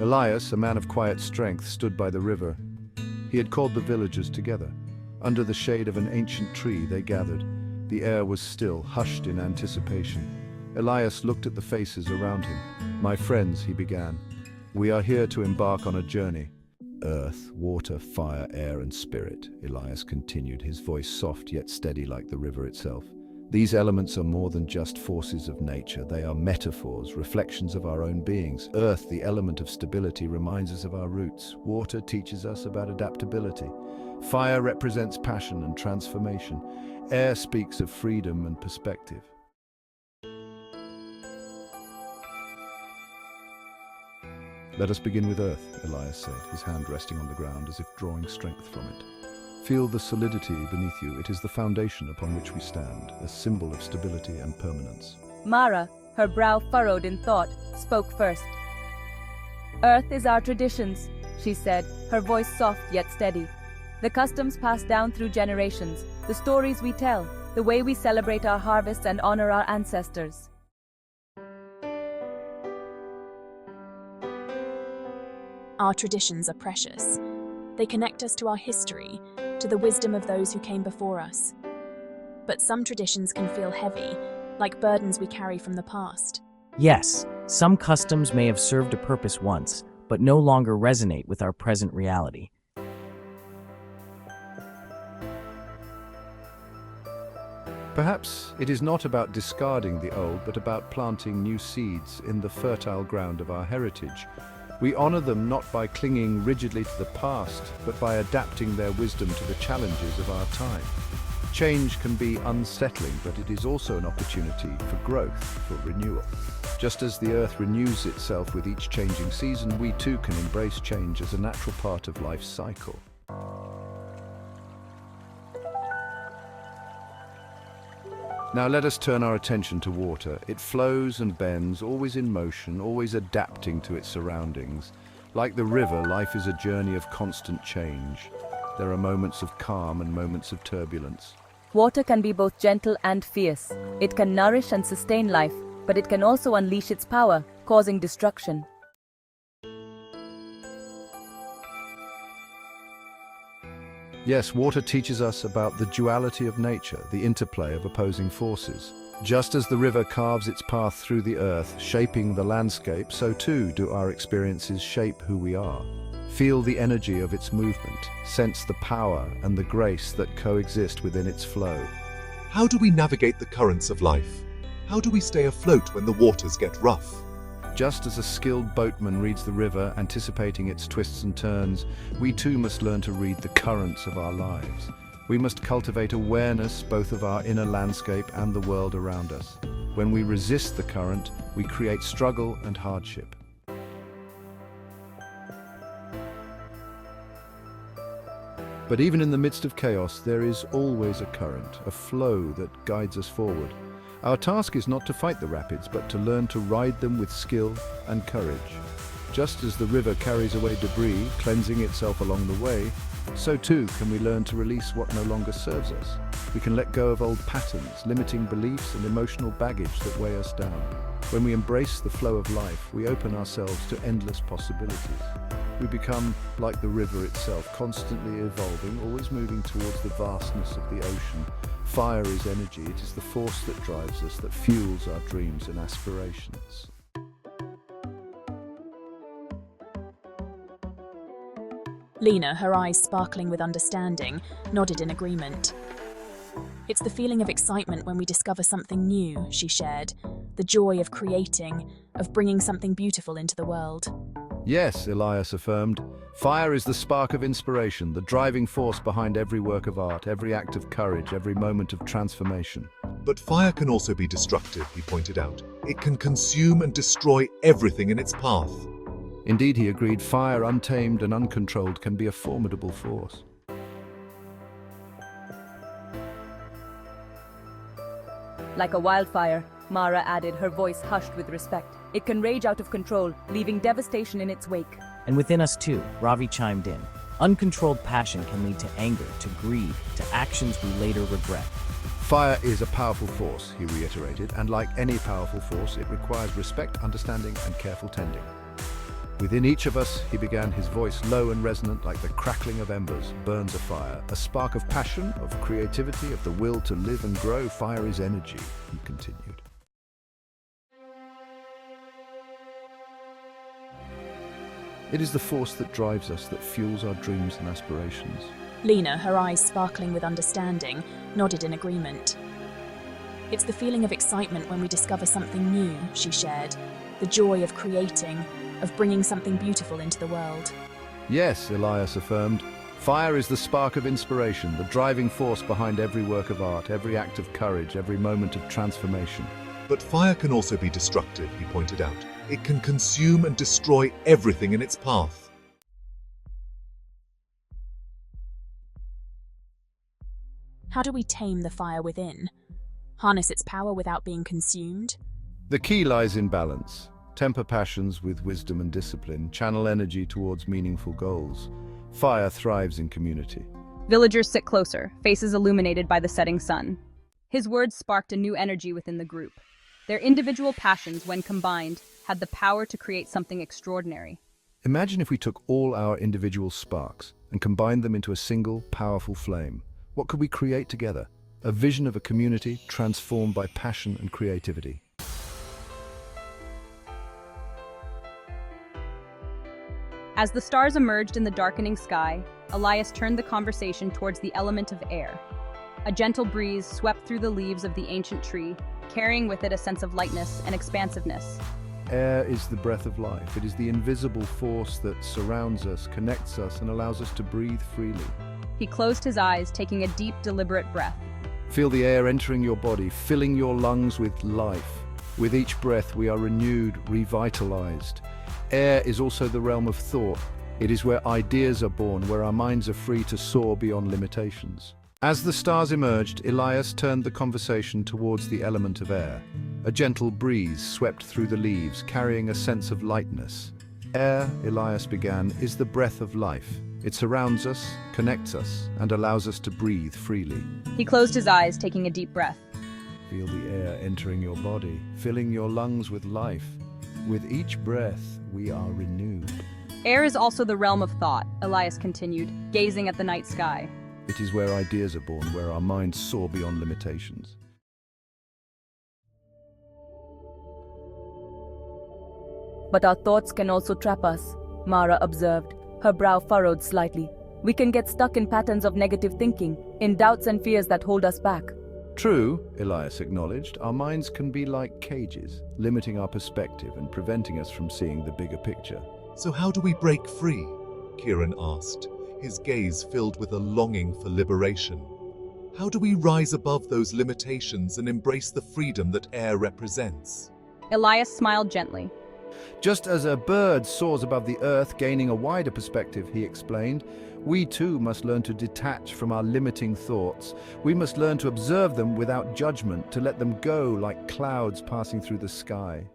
Elias, a man of quiet strength, stood by the river. He had called the villagers together. Under the shade of an ancient tree they gathered. The air was still, hushed in anticipation. Elias looked at the faces around him. "My friends," he began, "we are here to embark on a journey." "Earth, water, fire, air, and spirit," Elias continued, his voice soft yet steady like the river itself. "These elements are more than just forces of nature. They are metaphors, reflections of our own beings. Earth, the element of stability, reminds us of our roots. Water teaches us about adaptability. Fire represents passion and transformation. Air speaks of freedom and perspective. "Let us begin with Earth," Elias said, his hand resting on the ground as if drawing strength from it. "Feel the solidity beneath you. It is the foundation upon which we stand, a symbol of stability and permanence." Mara, her brow furrowed in thought, spoke first. "Earth is our traditions," she said, her voice soft yet steady. "The customs passed down through generations, the stories we tell, the way we celebrate our harvests and honor our ancestors." Our traditions are precious. They connect us to our history, to the wisdom of those who came before us. But some traditions can feel heavy, like burdens we carry from the past. Yes, some customs may have served a purpose once, but no longer resonate with our present reality. Perhaps it is not about discarding the old, but about planting new seeds in the fertile ground of our heritage. We honor them not by clinging rigidly to the past, but by adapting their wisdom to the challenges of our time. Change can be unsettling, but it is also an opportunity for growth, for renewal. Just as the earth renews itself with each changing season, we too can embrace change as a natural part of life's cycle. Now let us turn our attention to water. It flows and bends, always in motion, always adapting to its surroundings. Like the river, life is a journey of constant change. There are moments of calm and moments of turbulence. Water can be both gentle and fierce. It can nourish and sustain life, but it can also unleash its power, causing destruction. Yes, water teaches us about the duality of nature, the interplay of opposing forces. Just as the river carves its path through the earth, shaping the landscape, so too do our experiences shape who we are. Feel the energy of its movement, sense the power and the grace that coexist within its flow. How do we navigate the currents of life? How do we stay afloat when the waters get rough? Just as a skilled boatman reads the river, anticipating its twists and turns, we too must learn to read the currents of our lives. We must cultivate awareness both of our inner landscape and the world around us. When we resist the current, we create struggle and hardship. But even in the midst of chaos, there is always a current, a flow that guides us forward. Our task is not to fight the rapids, but to learn to ride them with skill and courage. Just as the river carries away debris, cleansing itself along the way, so too can we learn to release what no longer serves us. We can let go of old patterns, limiting beliefs and emotional baggage that weigh us down. When we embrace the flow of life, we open ourselves to endless possibilities. We become like the river itself, constantly evolving, always moving towards the vastness of the ocean. Fire is energy. It is the force that drives us, that fuels our dreams and aspirations. Lena, her eyes sparkling with understanding, nodded in agreement. "It's the feeling of excitement when we discover something new," she shared. "The joy of creating, of bringing something beautiful into the world." Yes, Elias affirmed. Fire is the spark of inspiration, the driving force behind every work of art, every act of courage, every moment of transformation. But fire can also be destructive, he pointed out. It can consume and destroy everything in its path. Indeed, he agreed, fire untamed and uncontrolled can be a formidable force. Like a wildfire, Mara added, her voice hushed with respect. It can rage out of control, leaving devastation in its wake. And within us too, Ravi chimed in. Uncontrolled passion can lead to anger, to greed, to actions we later regret. Fire is a powerful force, he reiterated, and like any powerful force, it requires respect, understanding, and careful tending. Within each of us, he began, his voice low and resonant like the crackling of embers, burns a fire. A spark of passion, of creativity, of the will to live and grow. Fire is energy, he continued. It is the force that drives us, that fuels our dreams and aspirations. Lena, her eyes sparkling with understanding, nodded in agreement. It's the feeling of excitement when we discover something new, she shared. The joy of creating, of bringing something beautiful into the world. Yes, Elias affirmed. Fire is the spark of inspiration, the driving force behind every work of art, every act of courage, every moment of transformation. But fire can also be destructive, he pointed out. It can consume and destroy everything in its path. How do we tame the fire within? Harness its power without being consumed? The key lies in balance. Temper passions with wisdom and discipline, channel energy towards meaningful goals. Fire thrives in community. Villagers sit closer, faces illuminated by the setting sun. His words sparked a new energy within the group. Their individual passions, when combined, had the power to create something extraordinary. Imagine if we took all our individual sparks and combined them into a single, powerful flame. What could we create together? A vision of a community transformed by passion and creativity. As the stars emerged in the darkening sky, Elias turned the conversation towards the element of air. A gentle breeze swept through the leaves of the ancient tree, carrying with it a sense of lightness and expansiveness. Air is the breath of life. It is the invisible force that surrounds us, connects us, and allows us to breathe freely. He closed his eyes, taking a deep, deliberate breath. Feel the air entering your body, filling your lungs with life. With each breath, we are renewed, revitalized. Air is also the realm of thought. It is where ideas are born, where our minds are free to soar beyond limitations. As the stars emerged, Elias turned the conversation towards the element of air. A gentle breeze swept through the leaves, carrying a sense of lightness. Air, Elias began, is the breath of life. It surrounds us, connects us, and allows us to breathe freely. He closed his eyes, taking a deep breath. Feel the air entering your body, filling your lungs with life. With each breath, we are renewed. Air is also the realm of thought, Elias continued, gazing at the night sky. It is where ideas are born, where our minds soar beyond limitations. But our thoughts can also trap us, Mara observed, her brow furrowed slightly. We can get stuck in patterns of negative thinking, in doubts and fears that hold us back. True, Elias acknowledged, our minds can be like cages, limiting our perspective and preventing us from seeing the bigger picture. So how do we break free? Kieran asked, his gaze filled with a longing for liberation. How do we rise above those limitations and embrace the freedom that air represents? Elias smiled gently. Just as a bird soars above the earth, gaining a wider perspective, he explained, we too must learn to detach from our limiting thoughts. We must learn to observe them without judgment, to let them go like clouds passing through the sky.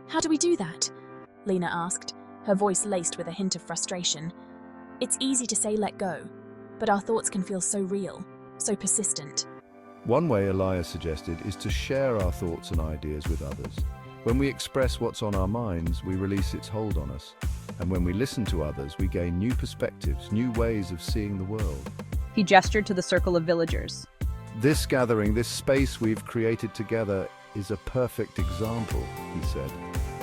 How do we do that? Lena asked, her voice laced with a hint of frustration. It's easy to say let go, but our thoughts can feel so real, so persistent. One way Elias suggested is to share our thoughts and ideas with others. When we express what's on our minds, we release its hold on us. And when we listen to others, we gain new perspectives, new ways of seeing the world. He gestured to the circle of villagers. This gathering, this space we've created together is a perfect example, he said.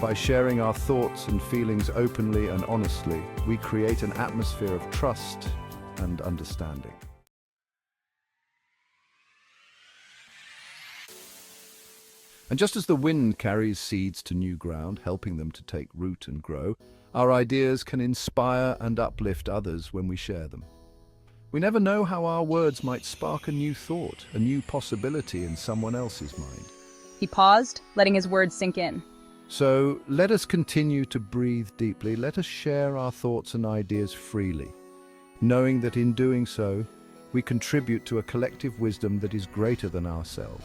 By sharing our thoughts and feelings openly and honestly, we create an atmosphere of trust and understanding. And just as the wind carries seeds to new ground, helping them to take root and grow, our ideas can inspire and uplift others when we share them. We never know how our words might spark a new thought, a new possibility in someone else's mind. He paused, letting his words sink in. So let us continue to breathe deeply. Let us share our thoughts and ideas freely, knowing that in doing so, we contribute to a collective wisdom that is greater than ourselves.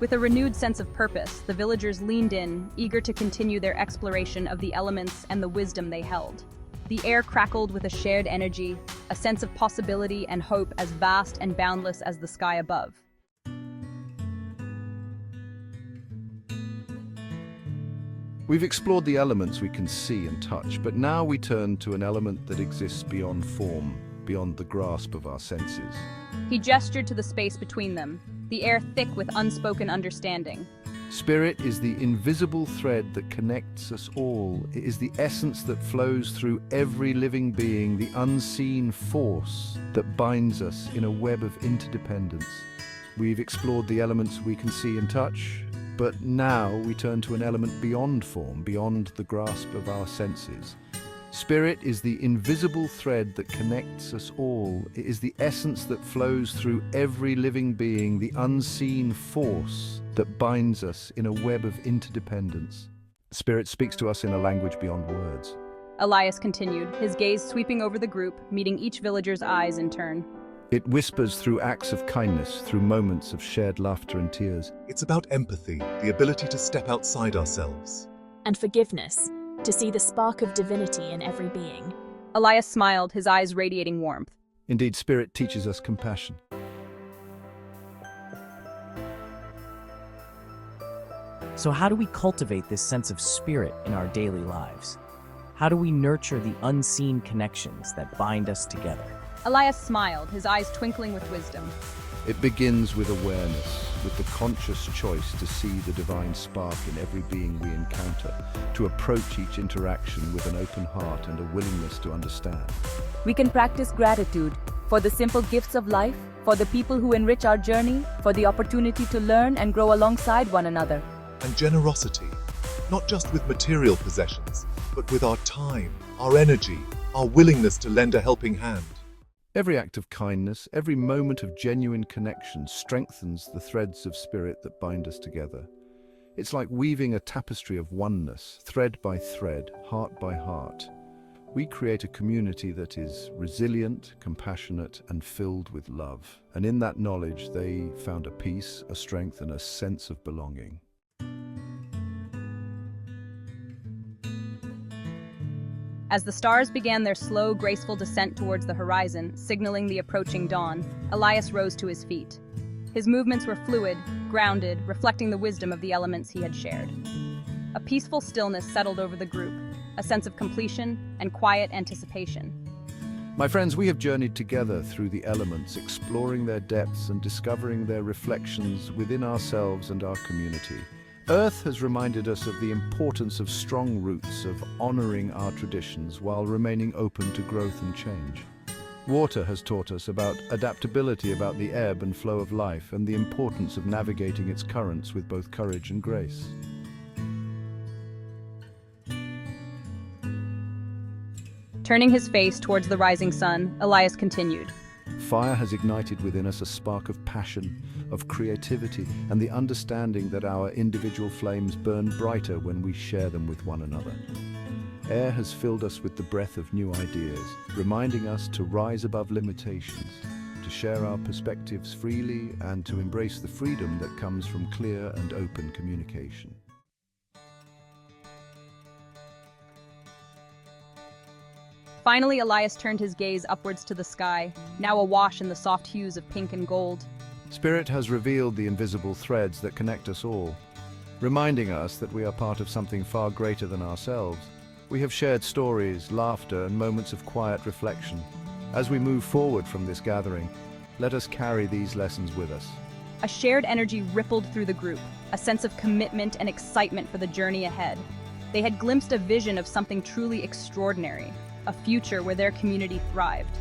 With a renewed sense of purpose, the villagers leaned in, eager to continue their exploration of the elements and the wisdom they held. The air crackled with a shared energy, a sense of possibility and hope as vast and boundless as the sky above. We've explored the elements we can see and touch, but now we turn to an element that exists beyond form, beyond the grasp of our senses. He gestured to the space between them, the air thick with unspoken understanding. Spirit is the invisible thread that connects us all. It is the essence that flows through every living being, the unseen force that binds us in a web of interdependence. We've explored the elements we can see and touch, but now we turn to an element beyond form, beyond the grasp of our senses. Spirit is the invisible thread that connects us all. It is the essence that flows through every living being, the unseen force that binds us in a web of interdependence. Spirit speaks to us in a language beyond words. Elias continued, his gaze sweeping over the group, meeting each villager's eyes in turn. It whispers through acts of kindness, through moments of shared laughter and tears. It's about empathy, the ability to step outside ourselves. And forgiveness, to see the spark of divinity in every being. Elias smiled, his eyes radiating warmth. Indeed, Spirit teaches us compassion. So how do we cultivate this sense of spirit in our daily lives? How do we nurture the unseen connections that bind us together? Elias smiled, his eyes twinkling with wisdom. It begins with awareness, with the conscious choice to see the divine spark in every being we encounter, to approach each interaction with an open heart and a willingness to understand. We can practice gratitude for the simple gifts of life, for the people who enrich our journey, for the opportunity to learn and grow alongside one another. And generosity, not just with material possessions, but with our time, our energy, our willingness to lend a helping hand. Every act of kindness, every moment of genuine connection strengthens the threads of spirit that bind us together. It's like weaving a tapestry of oneness, thread by thread, heart by heart. We create a community that is resilient, compassionate, and filled with love. And in that knowledge, they found a peace, a strength, and a sense of belonging. As the stars began their slow, graceful descent towards the horizon, signaling the approaching dawn, Elias rose to his feet. His movements were fluid, grounded, reflecting the wisdom of the elements he had shared. A peaceful stillness settled over the group, a sense of completion and quiet anticipation. My friends, we have journeyed together through the elements, exploring their depths and discovering their reflections within ourselves and our community. Earth has reminded us of the importance of strong roots, of honoring our traditions while remaining open to growth and change. Water has taught us about adaptability, about the ebb and flow of life, and the importance of navigating its currents with both courage and grace. Turning his face towards the rising sun, Elias continued. Fire has ignited within us a spark of passion, of creativity, and the understanding that our individual flames burn brighter when we share them with one another. Air has filled us with the breath of new ideas, reminding us to rise above limitations, to share our perspectives freely, and to embrace the freedom that comes from clear and open communication. Finally, Elias turned his gaze upwards to the sky, now awash in the soft hues of pink and gold. Spirit has revealed the invisible threads that connect us all, reminding us that we are part of something far greater than ourselves. We have shared stories, laughter, and moments of quiet reflection. As we move forward from this gathering, let us carry these lessons with us. A shared energy rippled through the group, a sense of commitment and excitement for the journey ahead. They had glimpsed a vision of something truly extraordinary, a future where their community thrived.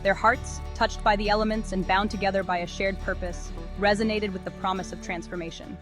Their hearts, touched by the elements and bound together by a shared purpose, resonated with the promise of transformation.